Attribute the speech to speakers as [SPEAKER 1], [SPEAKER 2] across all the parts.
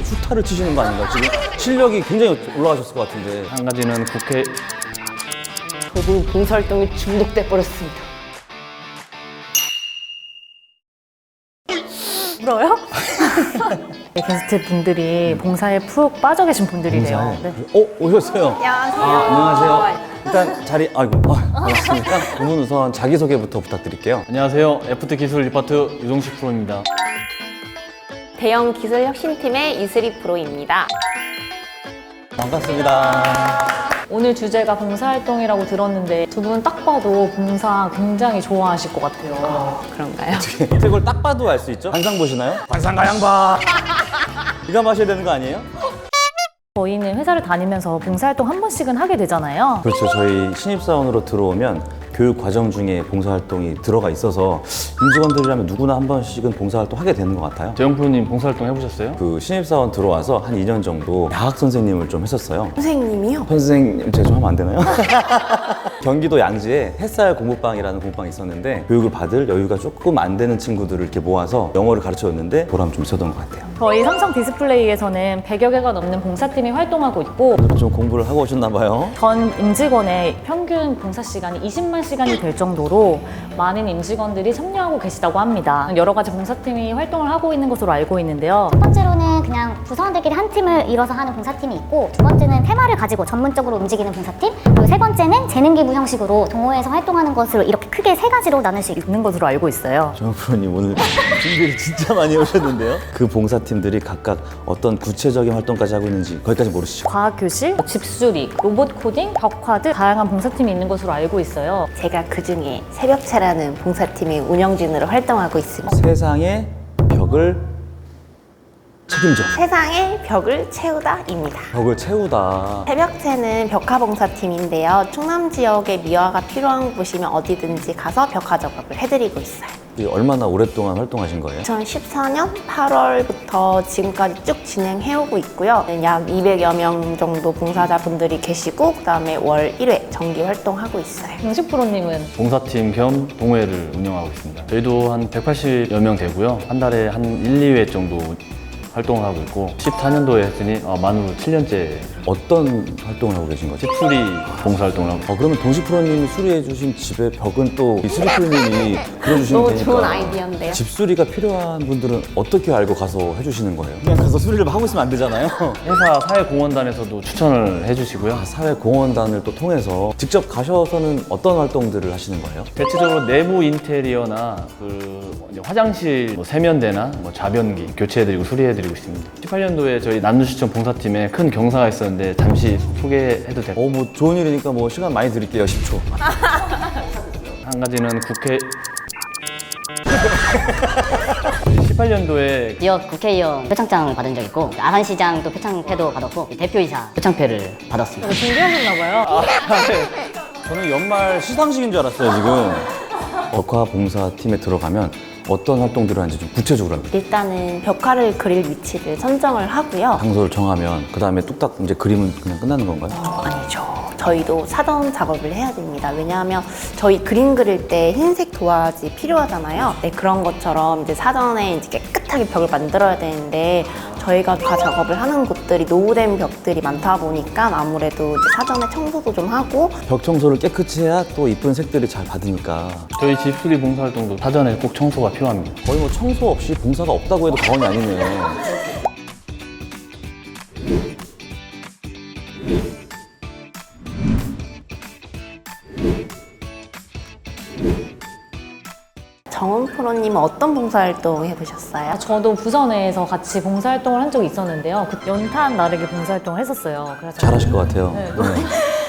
[SPEAKER 1] 수타를 치시는 거 아닌가? 지금 실력이 굉장히 올라가셨을 것 같은데.
[SPEAKER 2] 한 가지는 국회
[SPEAKER 3] 저도 봉사활동에 중독돼 버렸습니다.
[SPEAKER 4] 울어요? 게스트 분들이 봉사에 푹 빠져 계신 분들이래요. 네.
[SPEAKER 1] 오셨어요.
[SPEAKER 3] 안녕하세요.
[SPEAKER 1] 안녕하세요. 일단 자리, 반갑습니다. 부문 우선 자기소개부터 부탁드릴게요.
[SPEAKER 2] 안녕하세요. FT 기술 디파트 유종식 프로입니다.
[SPEAKER 3] 대형 기술 혁신팀의 이슬이 프로입니다.
[SPEAKER 1] 반갑습니다.
[SPEAKER 4] 오늘 주제가 봉사활동이라고 들었는데 두 분 딱 봐도 봉사 굉장히 좋아하실 것 같아요.
[SPEAKER 3] 그런가요?
[SPEAKER 1] 이걸 딱 봐도 알 수 있죠? 관상 보시나요? 관상가양봐. 이거 마셔야 되는 거 아니에요?
[SPEAKER 4] 저희는 회사를 다니면서 봉사활동 한 번씩은 하게 되잖아요.
[SPEAKER 1] 그렇죠. 저희 신입사원으로 들어오면 교육 과정 중에 봉사활동이 들어가 있어서 임직원들이라면 누구나 한 번씩은 봉사활동 하게 되는 것 같아요.
[SPEAKER 2] 재영 프로님 봉사활동 해보셨어요?
[SPEAKER 1] 그 신입사원 들어와서 한 2년 정도 야학 선생님을 좀 했었어요.
[SPEAKER 3] 선생님이요?
[SPEAKER 1] 선생님, 제가 좀 하면 안 되나요? 경기도 양지에 햇살 공부방이라는 공부방이 있었는데 교육을 받을 여유가 조금 안 되는 친구들을 이렇게 모아서 영어를 가르쳐줬는데 보람 좀 있었던 것 같아요.
[SPEAKER 4] 저희 삼성 디스플레이에서는 100여 개가 넘는 봉사팀이 활동하고 있고
[SPEAKER 1] 오늘은 좀 공부를 하고 오셨나 봐요.
[SPEAKER 4] 전 임직원의 평균 봉사 시간이 20만 시간이 될 정도로 많은 임직원들이 참여하고 계시다고 합니다. 여러 가지 봉사팀이 활동을 하고 있는 것으로 알고 있는데요.
[SPEAKER 5] 첫 번째로는 그냥 구성원들끼리 한 팀을 이뤄서 하는 봉사팀이 있고, 두 번째는 테마를 가지고 전문적으로 움직이는 봉사팀, 그리고 세 번째는 재능기부 형식으로 동호회에서 활동하는 것으로 이렇게 크게 세 가지로 나눌 수
[SPEAKER 4] 있는 것으로 알고 있어요.
[SPEAKER 1] 정영 프로님 오늘 준비를 진짜 많이 오셨는데요. 그 봉사팀들이 각각 어떤 구체적인 활동까지 하고 있는지 거기까지 모르시죠?
[SPEAKER 4] 과학교실, 집수리, 로봇 코딩, 벽화 등 다양한 봉사팀이 있는 것으로 알고 있어요.
[SPEAKER 3] 제가 그중에 새벽차라는 봉사팀의 운영진으로 활동하고 있습니다.
[SPEAKER 1] 세상의 벽을 책임져.
[SPEAKER 3] 세상의 벽을 채우다입니다.
[SPEAKER 1] 벽을 채우다.
[SPEAKER 3] 새벽채는 벽화봉사팀인데요. 충남 지역에 미화가 필요한 곳이면 어디든지 가서 벽화 작업을 해드리고 있어요.
[SPEAKER 1] 얼마나 오랫동안 활동하신 거예요?
[SPEAKER 3] 2014년 8월부터 지금까지 쭉 진행해오고 있고요. 약 200여 명 정도 봉사자분들이 계시고 그다음에 월 1회 정기 활동하고 있어요.
[SPEAKER 4] 용식 프로님은
[SPEAKER 2] 봉사팀 겸 동호회를 운영하고 있습니다. 저희도 한 180여 명 되고요. 한 달에 한 1, 2회 정도 활동을 하고 있고 14년도에 했으니 만으로 7년째
[SPEAKER 1] 어떤 활동을 하고 계신 거죠?
[SPEAKER 2] 집수리 봉사활동을 하고
[SPEAKER 1] 그러면 동식 프로님이 수리해주신 집의 벽은 또 이 수리 프로님이 그려주시면
[SPEAKER 3] 너무
[SPEAKER 1] 되니까
[SPEAKER 3] 좋은 아이디어인데요.
[SPEAKER 1] 집수리가 필요한 분들은 어떻게 알고 가서 해주시는 거예요? 그냥 가서 수리를 하고 있으면 안 되잖아요.
[SPEAKER 2] 회사 사회공헌단에서도 추천을 해주시고요.
[SPEAKER 1] 사회공헌단을 또 통해서 직접 가셔서는 어떤 활동들을 하시는 거예요?
[SPEAKER 2] 대체적으로 내부 인테리어나 이제 화장실 세면대나 좌변기 교체해드리고 수리해드리고 있습니다. 18년도에 저희 남주시청 봉사팀에 큰 경사가 있었는데 잠시 소개해도 될까요?
[SPEAKER 1] 뭐 좋은 일이니까 뭐 시간 많이 드릴게요. 10초.
[SPEAKER 2] 한 가지는 국회 18년도에
[SPEAKER 6] 지역 국회의원 표창장을 받은 적 있고, 아산시장도 표창패도 받았고, 대표이사 표창패를 받았습니다.
[SPEAKER 4] 준비하셨나봐요.
[SPEAKER 1] 저는 연말 시상식인 줄 알았어요, 지금. 벽화봉사팀에 들어가면 어떤 활동들을 하는지 좀 구체적으로 합니다.
[SPEAKER 3] 일단은 벽화를 그릴 위치를 선정을 하고요.
[SPEAKER 1] 장소를 정하면 그 다음에 뚝딱 이제 그림은 그냥 끝나는 건가요?
[SPEAKER 3] 아니죠. 저희도 사전 작업을 해야 됩니다. 왜냐하면 저희 그림 그릴 때 흰색 도화지 필요하잖아요. 네, 그런 것처럼 이제 사전에 이제 깨끗하게 벽을 만들어야 되는데 저희가 벽화 작업을 하는 곳들이 노후된 벽들이 많다 보니까 아무래도 이제 사전에 청소도 좀 하고
[SPEAKER 1] 벽 청소를 깨끗이 해야 또 이쁜 색들이 잘 받으니까
[SPEAKER 2] 저희 집수리 봉사활동도 사전에 꼭 청소가 필요합니다.
[SPEAKER 1] 거의 뭐 청소 없이 봉사가 없다고 해도 과언이 아니네요.
[SPEAKER 3] 정은 프로님은 어떤 봉사활동 해보셨어요?
[SPEAKER 4] 저도 부서내에서 같이 봉사활동을 한 적이 있었는데요. 그 연탄 나르기 봉사활동을 했었어요. 그래서
[SPEAKER 1] 잘하실 것 같아요.
[SPEAKER 4] 네.
[SPEAKER 1] 네.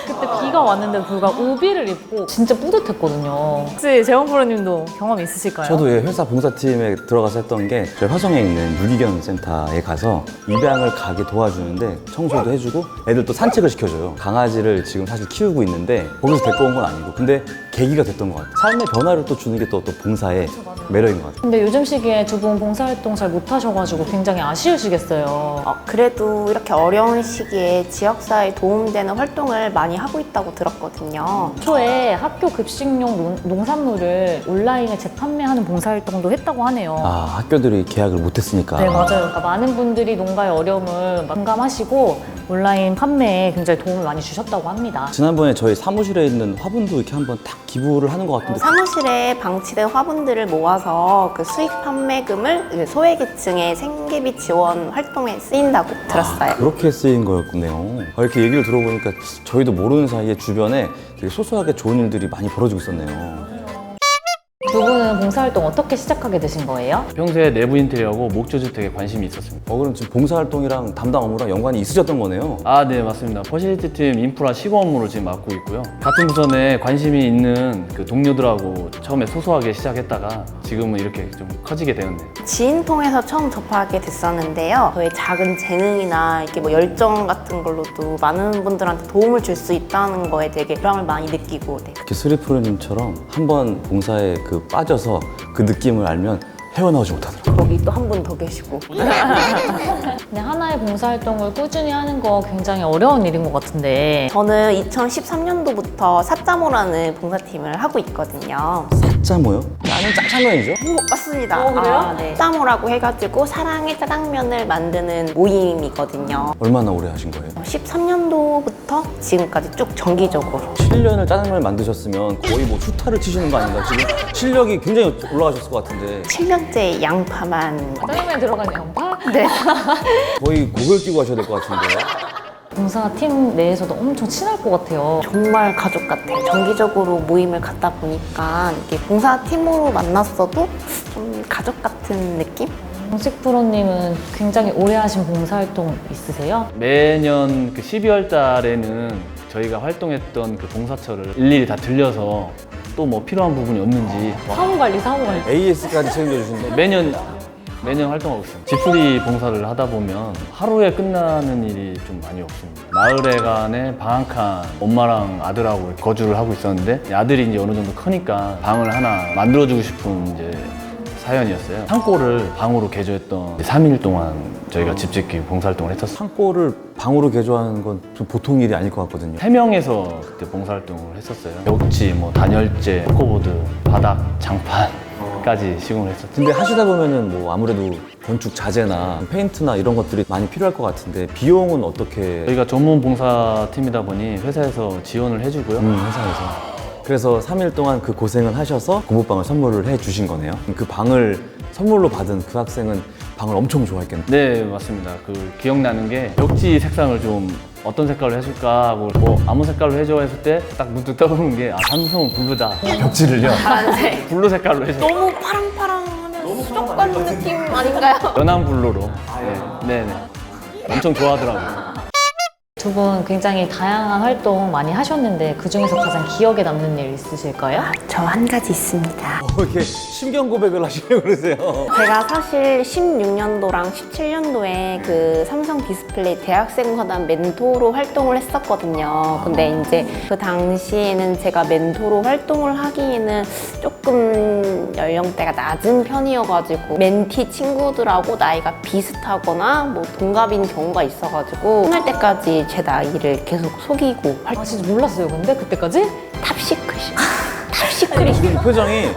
[SPEAKER 4] 그때 비가 왔는데도 불구하고 우비를 입고 진짜 뿌듯했거든요. 혹시 재원 프로님도 경험 있으실까요?
[SPEAKER 1] 저도 회사 봉사팀에 들어가서 했던 게 저희 화성에 있는 유기견 센터에 가서 입양을 가게 도와주는데 청소도 해주고 애들 또 산책을 시켜줘요. 강아지를 지금 사실 키우고 있는데 거기서 데리고 온 건 아니고 근데 계기가 됐던 것 같아요. 삶의 변화를 또 주는 게 또 봉사의 매력인 것 같아요.
[SPEAKER 4] 근데 요즘 시기에 두 분 봉사활동 잘 못하셔가지고 굉장히 아쉬우시겠어요.
[SPEAKER 3] 그래도 이렇게 어려운 시기에 지역사회에 도움되는 활동을 많이 하고 하고 있다고 들었거든요.
[SPEAKER 4] 초에 학교 급식용 농산물을 온라인에 재판매하는 봉사활동도 했다고 하네요.
[SPEAKER 1] 아, 학교들이 계약을 못했으니까.
[SPEAKER 4] 네, 맞아요. 그러니까 많은 분들이 농가의 어려움을 공감하시고 온라인 판매에 굉장히 도움을 많이 주셨다고 합니다.
[SPEAKER 1] 지난번에 저희 사무실에 있는 화분도 이렇게 한번 딱 기부를 하는 것 같은데
[SPEAKER 3] 사무실에 방치된 화분들을 모아서 그 수익 판매금을 소외계층의 생계비 지원 활동에 쓰인다고 들었어요.
[SPEAKER 1] 그렇게 쓰인 거였군요. 이렇게 얘기를 들어보니까 저희도 모르는 사이에 주변에 되게 소소하게 좋은 일들이 많이 벌어지고 있었네요.
[SPEAKER 4] 두 분은 봉사활동 어떻게 시작하게 되신 거예요?
[SPEAKER 2] 평소에 내부 인테리어하고 목조주택에 관심이 있었습니다.
[SPEAKER 1] 그럼 지금 봉사활동이랑 담당 업무랑 연관이 있으셨던 거네요?
[SPEAKER 2] 아, 네, 맞습니다. 퍼실리티 팀 인프라 시공 업무를 지금 맡고 있고요. 같은 부서 내에 관심이 있는 그 동료들하고 처음에 소소하게 시작했다가 지금은 이렇게 좀 커지게 되었네요.
[SPEAKER 3] 지인 통해서 처음 접하게 됐었는데요. 저의 작은 재능이나 이렇게 뭐 열정 같은 걸로도 많은 분들한테 도움을 줄 수 있다는 거에 되게 보람을 많이 느끼고
[SPEAKER 1] 이렇게 스리프로님처럼 한번 봉사에 빠져서 그 느낌을 알면 헤어나오지 못하더라고요.
[SPEAKER 3] 거기 또 한 분 더 계시고
[SPEAKER 4] 근데 하나의 봉사활동을 꾸준히 하는 거 굉장히 어려운 일인 것 같은데
[SPEAKER 3] 저는 2013년도부터 사짜모라는 봉사팀을 하고 있거든요.
[SPEAKER 1] 사짜모요? 나는 짜장면이죠?
[SPEAKER 3] 맞습니다.
[SPEAKER 4] 그래요?
[SPEAKER 3] 네. 사짜모라고 해가지고 사랑의 짜장면을 만드는 모임이거든요.
[SPEAKER 1] 얼마나 오래 하신 거예요?
[SPEAKER 3] 13년도부터 지금까지 쭉 정기적으로
[SPEAKER 1] 7년을 짜장면을 만드셨으면 거의 뭐 수타를 치시는 거 아닌가? 지금 실력이 굉장히 올라가셨을 것 같은데
[SPEAKER 3] 7년째 양파만
[SPEAKER 4] 짜장면에 들어간 양파?
[SPEAKER 3] 네.
[SPEAKER 1] 거의 곡을 끼고 하셔야 될 것 같은데.
[SPEAKER 4] 봉사팀 내에서도 엄청 친할 것 같아요.
[SPEAKER 3] 정말 가족 같아요. 정기적으로 모임을 갖다 보니까 이게 봉사팀으로 만났어도 좀 가족 같은 느낌?
[SPEAKER 4] 정식 프로님은 굉장히 오래 하신 봉사활동 있으세요?
[SPEAKER 2] 매년 그 12월 달에는 저희가 활동했던 그 봉사처를 일일이 다 들려서 또 뭐 필요한 부분이 없는지
[SPEAKER 4] 사무관리.
[SPEAKER 1] AS까지 책임져 주신데
[SPEAKER 2] 매년 활동하고 있습니다. 지풀이 봉사를 하다 보면 하루에 끝나는 일이 좀 많이 없습니다. 마을회관에 방 한 칸 엄마랑 아들하고 이렇게 거주를 하고 있었는데 아들이 이제 어느 정도 크니까 방을 하나 만들어주고 싶은 이제 사연이었어요. 창고를 방으로 개조했던 3일 동안 저희가 집 짓기 봉사활동을 했었어요.
[SPEAKER 1] 창고를 방으로 개조하는 건 좀 보통 일이 아닐 것 같거든요.
[SPEAKER 2] 3명에서 그때 봉사활동을 했었어요. 벽지, 뭐 단열재, 코보드, 바닥, 장판까지 시공을 했었죠.
[SPEAKER 1] 근데 하시다 보면은 뭐 아무래도 건축 자재나 페인트나 이런 것들이 많이 필요할 것 같은데 비용은 어떻게
[SPEAKER 2] 저희가 전문 봉사팀이다 보니 회사에서 지원을 해주고요.
[SPEAKER 1] 회사에서 그래서 3일 동안 그 고생을 하셔서 공부방을 선물을 해 주신 거네요. 그 방을 선물로 받은 그 학생은 방을 엄청 좋아했겠네요.
[SPEAKER 2] 네, 맞습니다. 그 기억나는 게 벽지 색상을 좀 어떤 색깔로 해줄까 하고 뭐 아무 색깔로 해줘 했을 때 딱 문득 떠오르는 게 삼성은 블루다.
[SPEAKER 1] 벽지를요?
[SPEAKER 2] 블루 색깔로 해줘.
[SPEAKER 3] 너무 파랑파랑하면 수족관 느낌 아닌가요?
[SPEAKER 2] 연한 블루로. 네, 네. 엄청 좋아하더라고요.
[SPEAKER 4] 두 분 굉장히 다양한 활동 많이 하셨는데 그중에서 가장 기억에 남는 일 있으실까요?
[SPEAKER 3] 저 한 가지 있습니다.
[SPEAKER 1] 이렇게 심경 고백을 하시려고 그러세요?
[SPEAKER 3] 제가 사실 16년도랑 17년도에 그 삼성 디스플레이 대학생사단 멘토로 활동을 했었거든요. 근데 이제 그 당시에는 제가 멘토로 활동을 하기에는 조금 연령대가 낮은 편이어가지고 멘티 친구들하고 나이가 비슷하거나 뭐 동갑인 경우가 있어가지고 끝날 때까지 제 나이를 계속 속이고
[SPEAKER 4] 아 진짜 몰랐어요 근데 그때까지?
[SPEAKER 3] 탑시크릿 탑시크릿
[SPEAKER 1] 표정이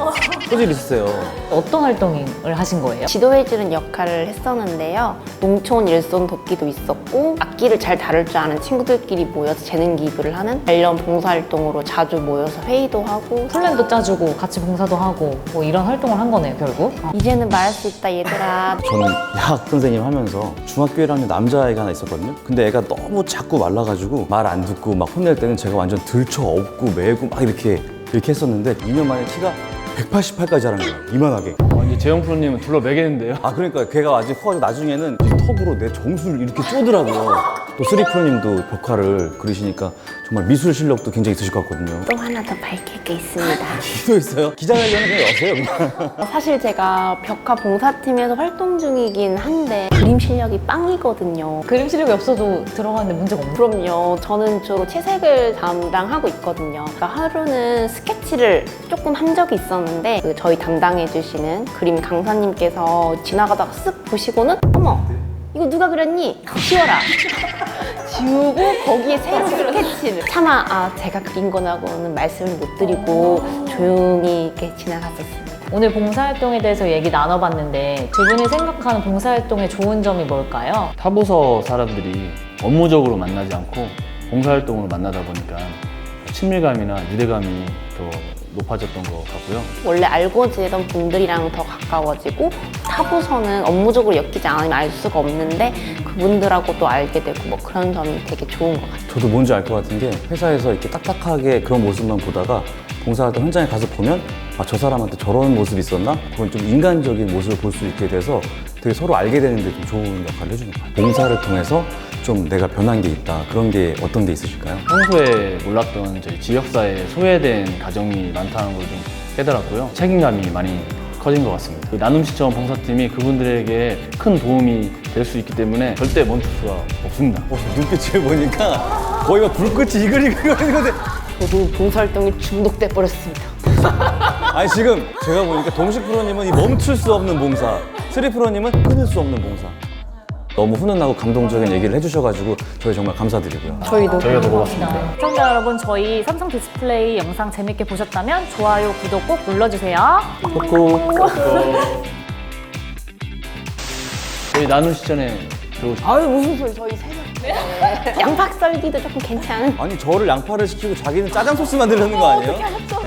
[SPEAKER 1] 소질 있으세요.
[SPEAKER 4] 어떤 활동을 하신 거예요?
[SPEAKER 3] 지도해주는 역할을 했었는데요. 농촌 일손 돕기도 있었고 악기를 잘 다룰 줄 아는 친구들끼리 모여서 재능 기부를 하는 관련 봉사활동으로 자주 모여서 회의도 하고
[SPEAKER 4] 플랜도 짜주고 같이 봉사도 하고 뭐 이런 활동을 한 거네요 결국.
[SPEAKER 3] 이제는 말할 수 있다 얘들아.
[SPEAKER 1] 저는 야학 선생님 하면서 중학교 1학년 남자아이가 하나 있었거든요. 근데 애가 너무 자꾸 말라가지고 말 안 듣고 막 혼낼 때는 제가 완전 들쳐 업고 매고 막 이렇게 했었는데 2년 만에 키가 188까지 자란 거예요. 이만하게.
[SPEAKER 2] 이제 재영 프로님은 둘러 매겠는데요.
[SPEAKER 1] 아 그러니까 걔가 아직 커가지고 나중에는 이 턱으로 내 정수를 이렇게 쪼더라고요. 또 쓰리프로님도 벽화를 그리시니까 정말 미술 실력도 굉장히 있으실 것 같거든요.
[SPEAKER 3] 또 하나 더 밝힐 게 있습니다.
[SPEAKER 1] 기도 있어요? 기자회견은 그냥 여세요 그냥.
[SPEAKER 3] 사실 제가 벽화 봉사팀에서 활동 중이긴 한데 그림 실력이 빵이거든요.
[SPEAKER 4] 그림 실력이 없어도 들어가는데 문제가 없나요?
[SPEAKER 3] 그럼요. 저는 주로 채색을 담당하고 있거든요. 그러니까 하루는 스케치를 조금 한 적이 있었는데 그 저희 담당해주시는 그림 강사님께서 지나가다가 쓱 보시고는 어머 이거 누가 그렸니? 치워라. 지우고 거기에 새로 스케치를. 차마 제가 그린 거라고는 말씀을 못 드리고 조용히 이렇게 지나갔었습니다.
[SPEAKER 4] 오늘 봉사활동에 대해서 얘기 나눠봤는데 두 분이 생각하는 봉사활동의 좋은 점이 뭘까요?
[SPEAKER 2] 타부서 사람들이 업무적으로 만나지 않고 봉사활동으로 만나다 보니까 친밀감이나 유대감이 더 높아졌던 것 같고요.
[SPEAKER 3] 원래 알고 지내던 분들이랑 더 가까워지고 타부서는 업무적으로 엮이지 않으면 알 수가 없는데 그분들하고도 알게 되고 뭐 그런 점이 되게 좋은 것 같아요.
[SPEAKER 1] 저도 뭔지 알 것 같은 게 회사에서 이렇게 딱딱하게 그런 모습만 보다가 봉사활동 현장에 가서 보면 저 사람한테 저런 모습이 있었나? 그런 좀 인간적인 모습을 볼 수 있게 돼서 되게 서로 알게 되는데 좀 좋은 역할을 해주는 것 같아요. 봉사를 통해서 좀 내가 변한 게 있다. 그런 게 어떤 게 있으실까요?
[SPEAKER 2] 평소에 몰랐던 저희 지역사회에 소외된 가정이 많다는 걸 좀 깨달았고요. 책임감이 많이 커진 것 같습니다. 그 나눔시청 봉사팀이 그분들에게 큰 도움이 될 수 있기 때문에 절대 멈출 수가 없습니다.
[SPEAKER 1] 눈빛을 보니까 거의 막 불꽃이 이글이글 거리는데
[SPEAKER 3] 저도 봉사활동에 중독돼 버렸습니다.
[SPEAKER 1] 아니 지금 제가 보니까 동식 프로님은 이 멈출 수 없는 봉사, 스리 프로님은 끊을 수 없는 봉사. 너무 훈훈하고 감동적인 얘기를 해주셔가지고 저희 정말 감사드리고요.
[SPEAKER 3] 저희도
[SPEAKER 2] 저희가 더 고맙습니다.
[SPEAKER 4] 시청자 여러분, 저희 삼성 디스플레이 영상 재밌게 보셨다면 좋아요, 구독 꼭 눌러주세요.
[SPEAKER 2] 저희 나눔시청에 들어오시면
[SPEAKER 3] 아유 무슨 소리 저희 새벽 양파 썰기도 조금 괜찮은
[SPEAKER 1] 아니 저를 양파를 시키고 자기는 짜장 소스 만들려는 거 아니에요? 어떻게 하셨죠?